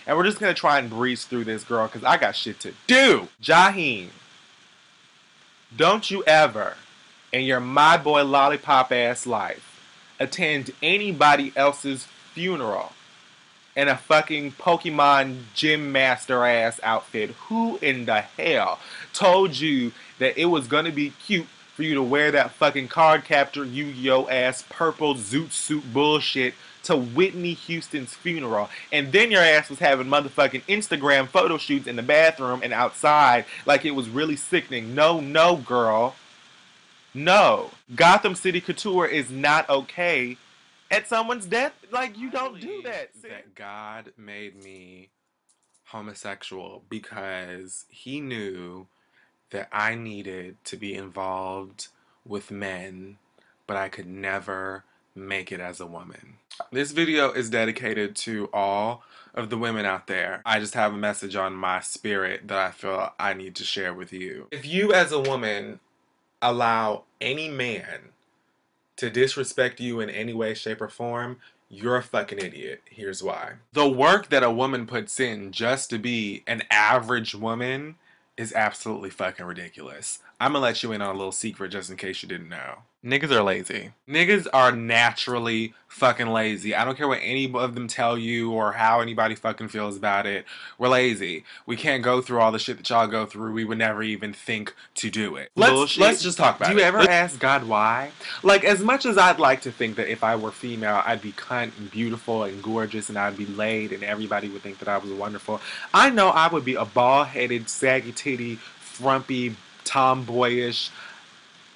And we're just going to try and breeze through this, girl, because I got shit to do. Jaheim, don't you ever, in your my boy lollipop ass life, attend anybody else's funeral in a fucking Pokemon gym master ass outfit. Who in the hell told you that it was gonna be cute for you to wear that fucking card captor Yu-Gi-Oh ass purple zoot suit bullshit to Whitney Houston's funeral, and then your ass was having motherfucking Instagram photo shoots in the bathroom and outside like it was really sickening? No, no, girl. No. Gotham City Couture is not okay at someone's death. Like, you don't do that. That God made me homosexual because he knew that I needed to be involved with men, but I could never make it as a woman. This video is dedicated to all of the women out there. I just have a message on my spirit that I feel I need to share with you. If you as a woman allow any man to disrespect you in any way, shape, or form, you're a fucking idiot. Here's why. The work that a woman puts in just to be an average woman is absolutely fucking ridiculous. I'm gonna let you in on a little secret just in case you didn't know. Niggas are lazy. Niggas are naturally fucking lazy. I don't care what any of them tell you or how anybody fucking feels about it. We're lazy. We can't go through all the shit that y'all go through. We would never even think to do it. Let's just talk about it. Do you ever ask God why? Like, as much as I'd like to think that if I were female, I'd be cunt and beautiful and gorgeous and I'd be laid and everybody would think that I was wonderful, I know I would be a bald-headed, saggy-titty, frumpy, tomboyish,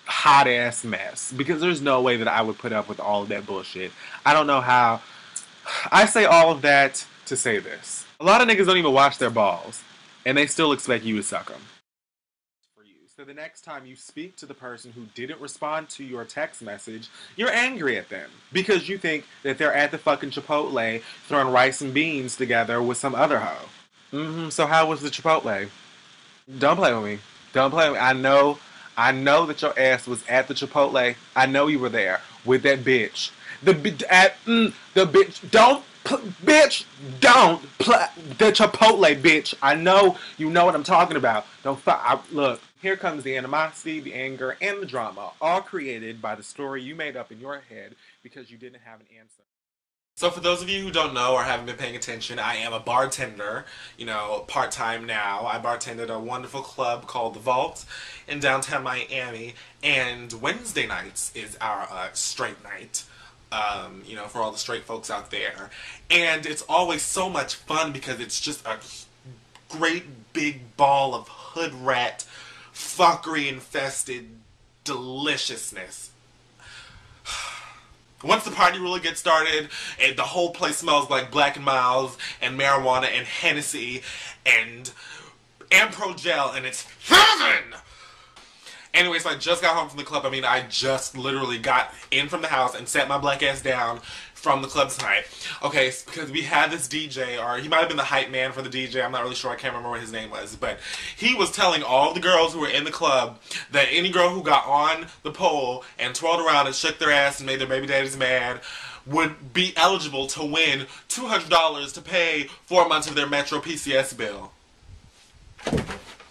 hot ass mess, because there's no way that I would put up with all of that bullshit. I don't know how. I say all of that to say this: a lot of niggas don't even wash their balls, and they still expect you to suck them. For you, so the next time you speak to the person who didn't respond to your text message, you're angry at them because you think that they're at the fucking Chipotle throwing rice and beans together with some other hoe. So how was the Chipotle? Don't play with me. Don't play with me. I know that your ass was at the Chipotle. I know you were there with that bitch. The bitch. Don't play the Chipotle bitch. I know you know what I'm talking about. Look, here comes the animosity, the anger, and the drama, all created by the story you made up in your head because you didn't have an answer. So for those of you who don't know or haven't been paying attention, I am a bartender, you know, part-time now. I bartended at a wonderful club called The Vault in downtown Miami, and Wednesday nights is our straight night, you know, for all the straight folks out there. And it's always so much fun because it's just a great big ball of hood rat, fuckery-infested deliciousness. Once the party really gets started, and the whole place smells like Black & Miles and marijuana and Hennessy and Ampro Gel, and it's heaven! Anyway, so I just got home from the club. I mean, I just literally got in from the house and sat my black ass down from the club tonight. Okay, because we had this DJ, or he might have been the hype man for the DJ, I'm not really sure, I can't remember what his name was, but he was telling all the girls who were in the club that any girl who got on the pole and twirled around and shook their ass and made their baby daddies mad would be eligible to win $200 to pay 4 months of their Metro PCS bill.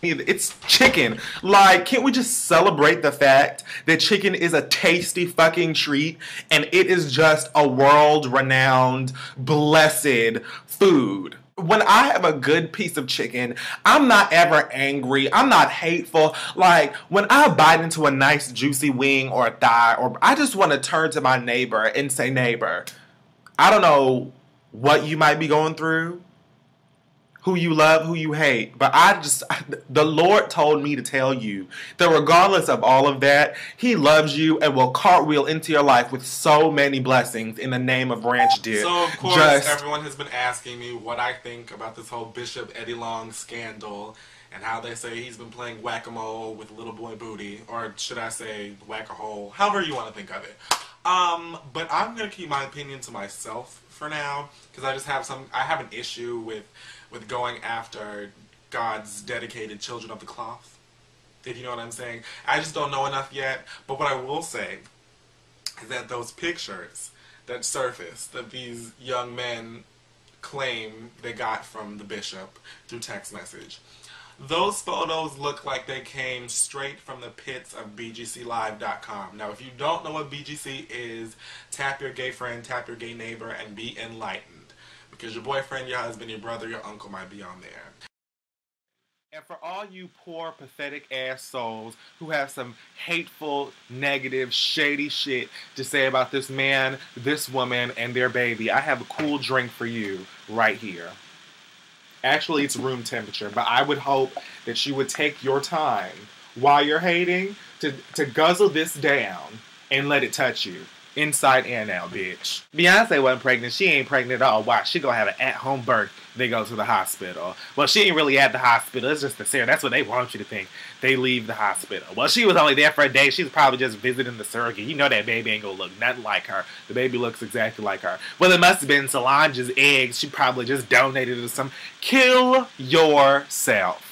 It's chicken. Like, can't we just celebrate the fact that chicken is a tasty fucking treat and it is just a world-renowned, blessed food? When I have a good piece of chicken, I'm not ever angry. I'm not hateful. Like, when I bite into a nice juicy wing or a thigh, or I just want to turn to my neighbor and say, neighbor, I don't know what you might be going through, who you love, who you hate, but the Lord told me to tell you that regardless of all of that, He loves you and will cartwheel into your life with so many blessings in the name of Ranch Dip. So of course, everyone has been asking me what I think about this whole Bishop Eddie Long scandal and how they say he's been playing whack-a-mole with Little Boy Booty, or should I say whack-a-hole, however you want to think of it. But I'm gonna keep my opinion to myself for now because I have an issue with going after God's dedicated children of the cloth, if you know what I'm saying. I just don't know enough yet, but what I will say is that those pictures that surfaced of these young men claim they got from the bishop through text message. Those photos look like they came straight from the pits of BGClive.com. Now, if you don't know what BGC is, tap your gay friend, tap your gay neighbor, and be enlightened. Because your boyfriend, your husband, your brother, your uncle might be on there. And for all you poor, pathetic ass souls who have some hateful, negative, shady shit to say about this man, this woman, and their baby, I have a cool drink for you right here. Actually, it's room temperature, but I would hope that you would take your time while you're hating to guzzle this down and let it touch you. Inside and out, bitch. Beyonce wasn't pregnant. She ain't pregnant at all. Why? She gonna have an at-home birth. They go to the hospital. Well, she ain't really at the hospital. It's just the serum. That's what they want you to think. They leave the hospital. Well, she was only there for a day. She was probably just visiting the surrogate. You know that baby ain't gonna look nothing like her. The baby looks exactly like her. Well, it must have been Solange's eggs. She probably just donated it to some. Kill yourself.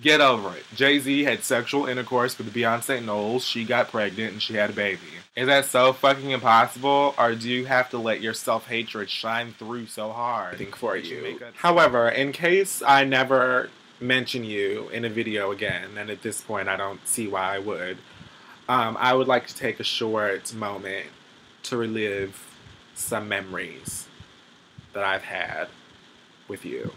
Get over it. Jay-Z had sexual intercourse with Beyonce Knowles. She got pregnant and she had a baby. Is that so fucking impossible? Or do you have to let your self-hatred shine through so hard? I think for you. However, in case I never mention you in a video again, and at this point I don't see why I would like to take a short moment to relive some memories that I've had with you.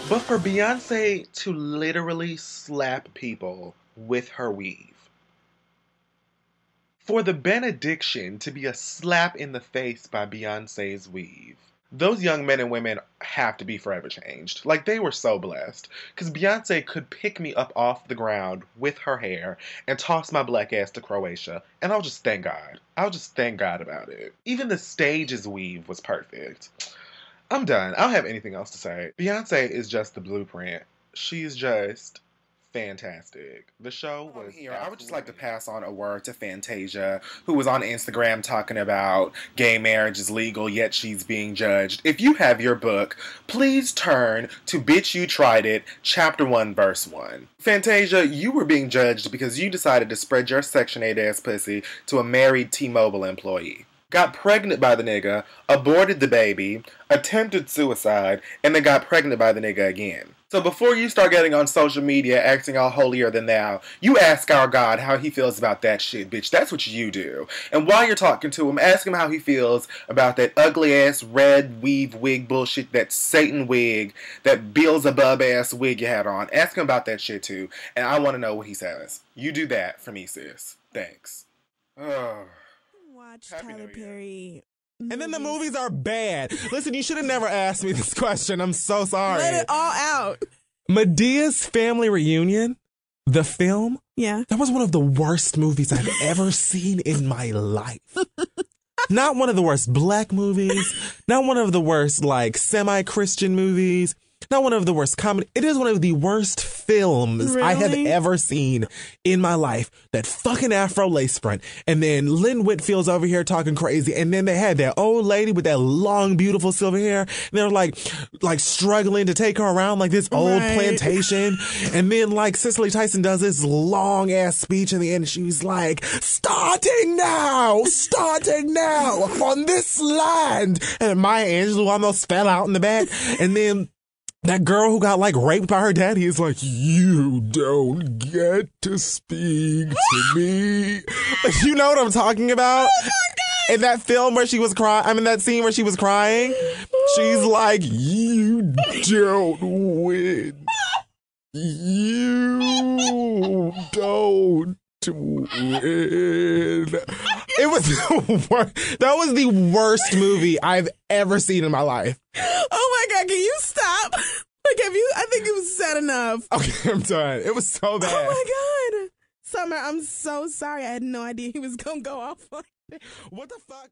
But for Beyonce to literally slap people with her weave, for the benediction to be a slap in the face by Beyonce's weave, those young men and women have to be forever changed. Like, they were so blessed. Because Beyonce could pick me up off the ground with her hair and toss my black ass to Croatia, and I'll just thank God. I'll just thank God about it. Even the stage's weave was perfect. I'm done. I don't have anything else to say. Beyonce is just the blueprint. She's just fantastic. The show was here. I would just like to pass on a word to Fantasia, who was on Instagram talking about gay marriage is legal, yet she's being judged. If you have your book, please turn to Bitch You Tried It, Chapter 1, Verse 1. Fantasia, you were being judged because you decided to spread your Section 8 ass pussy to a married T-Mobile employee. Got pregnant by the nigga, aborted the baby, attempted suicide, and then got pregnant by the nigga again. So before you start getting on social media acting all holier than thou, you ask our God how he feels about that shit, bitch. That's what you do. And while you're talking to him, ask him how he feels about that ugly-ass red weave wig bullshit, that Satan wig, that Beelzebub ass wig you had on. Ask him about that shit too, and I want to know what he says. You do that for me, sis. Thanks. Oh. Watch Tyler Perry. And then the movies are bad. Listen, you should have never asked me this question. I'm so sorry. Let it all out. Medea's Family Reunion, the film, yeah, that was one of the worst movies I've ever seen in my life. Not one of the worst black movies, not one of the worst, like, semi-Christian movies, not one of the worst comedy. It is one of the worst films I have ever seen in my life. That fucking Afro lace front. And then Lynn Whitfield's over here talking crazy. And then they had that old lady with that long, beautiful silver hair. And they're like struggling to take her around like this old plantation. And then like Cicely Tyson does this long ass speech in the end. She's like, starting now on this land. And Maya Angelou almost fell out in the back. And then that girl who got like raped by her daddy is like, you don't get to speak to me. You know what I'm talking about? Oh my God. In that film where she was crying, I mean that scene where she was crying, she's like, you don't win. You don't win. It was the worst. That was the worst movie I've ever seen in my life. Oh my God, can you stop? Like, I think it was sad enough. Okay, I'm done. It was so bad. Oh my God. Summer, I'm so sorry. I had no idea he was gonna go off like that. What the fuck?